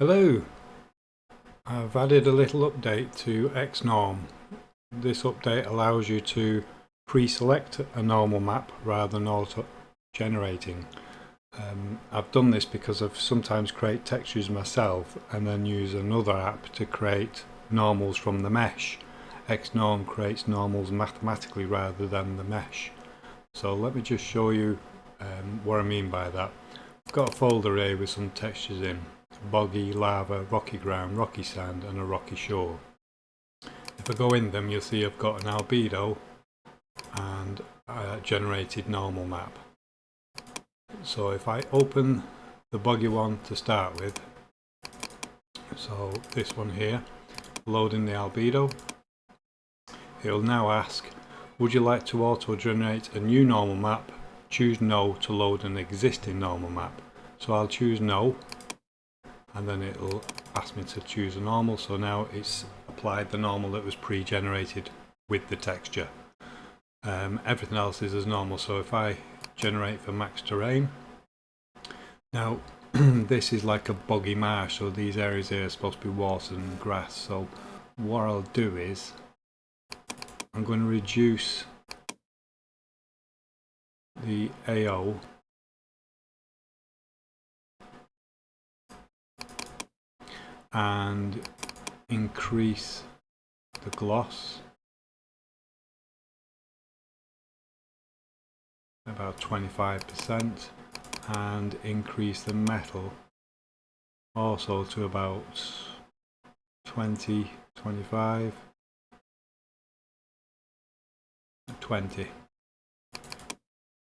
Hello, I've added a little update to xNorm. This update allows you to pre-select a normal map rather than auto-generating. I've done this because I've sometimes create textures myself and then use another app to create normals from the mesh. xNorm creates normals mathematically rather than the mesh. So let me just show you what I mean by that. I've got a folder here with some textures in: boggy, lava, rocky ground, rocky sand and a rocky shore. If I go in them, you'll see I've got an albedo and a generated normal map. So if I open the boggy one to start with, so this one here, loading the albedo, it'll now ask, would you like to auto generate a new normal map? Choose no to load an existing normal map. So I'll choose no, and then it'll ask me to choose a normal. So now it's applied the normal that was pre-generated with the texture. Everything else is as normal. So if I generate for max terrain, now this is like a boggy marsh, so these areas here are supposed to be water and grass. So what I'll do is I'm going to reduce the AO and increase the gloss about 25% and increase the metal also to about 20, 25, 20.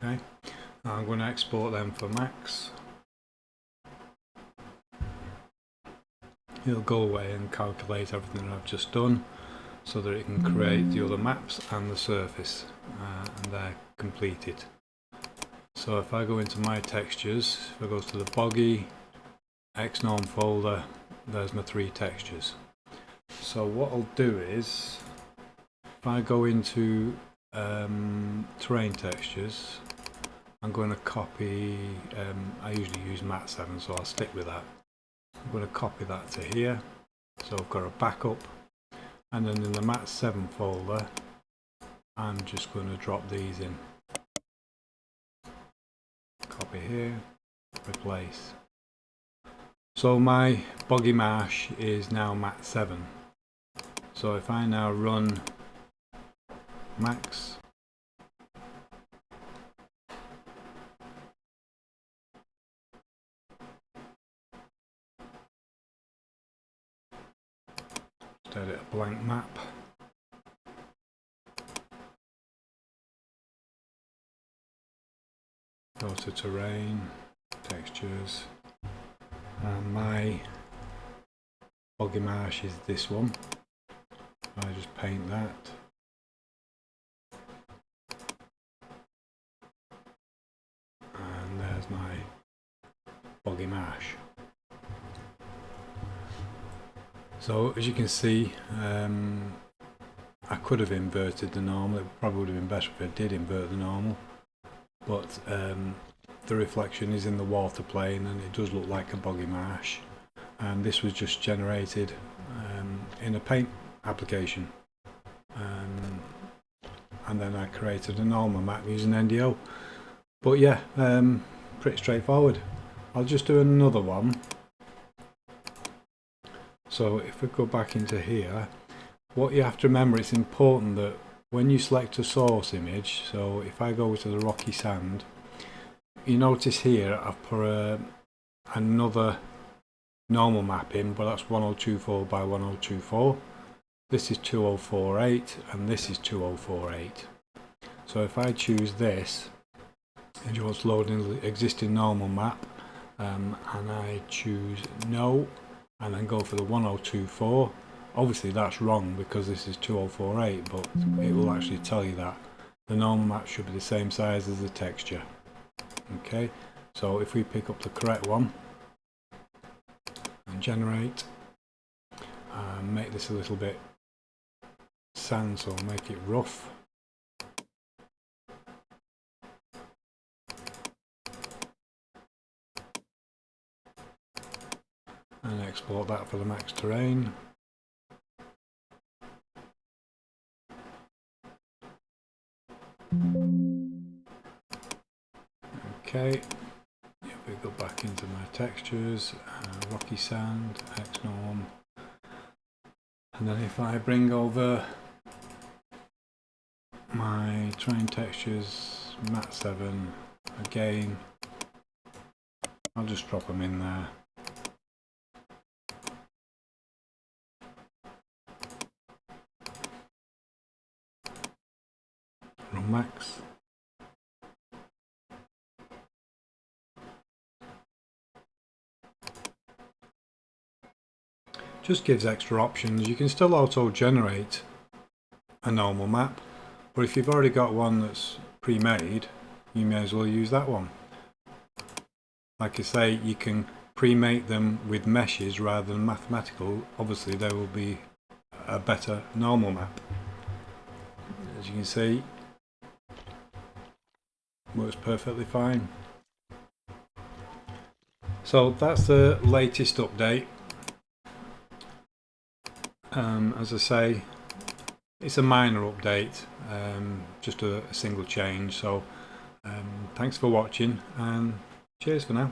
Okay, now I'm going to export them for max. It'll go away and calculate everything that I've just done so that it can create the other maps and the surface, and they're completed. So if I go into my textures, if I go to the boggy xNorm folder, there's my 3 textures. So what I'll do is, if I go into terrain textures, I'm going to copy, I usually use mat 7, so I'll stick with that. I'm going to copy that to here, so I've got a backup, and then in the mat 7 folder I'm just going to drop these in. Copy here, replace. So my boggy marsh is now mat 7. So if I now run max, just edit a blank map. Go to terrain, textures, and my boggy marsh is this one. I just paint that. And there's my boggy marsh. So as you can see, I could have inverted the normal. It probably would have been better if I did invert the normal. But the reflection is in the water plane and it does look like a boggy marsh, and this was just generated in a paint application, and then I created a normal map using NDO. But yeah, pretty straightforward. I'll just do another one. So if we go back into here, what you have to remember, it's important that when you select a source image, so if I go to the rocky sand, you notice here I've put another normal map in, but that's 1024 by 1024. This is 2048 and this is 2048. So if I choose this and you want to load in the existing normal map, and I choose no and then go for the 1024, obviously that's wrong because this is 2048, but it will actually tell you that the normal map should be the same size as the texture. Okay, so if we pick up the correct one and generate, make this a little bit sand, so make it rough. and export that for the max terrain. Okay, if we go back into my textures, rocky sand, xNorm, and then if I bring over my terrain textures, mat 7, again, I'll just drop them in there. Run max. Just gives extra options. You can still auto generate a normal map, but if you've already got one that's pre-made, you may as well use that one. Like I say, you can pre-make them with meshes rather than mathematical. Obviously there will be a better normal map. As you can see, works perfectly fine. So that's the latest update. As I say, it's a minor update, just a single change. So thanks for watching, and cheers for now.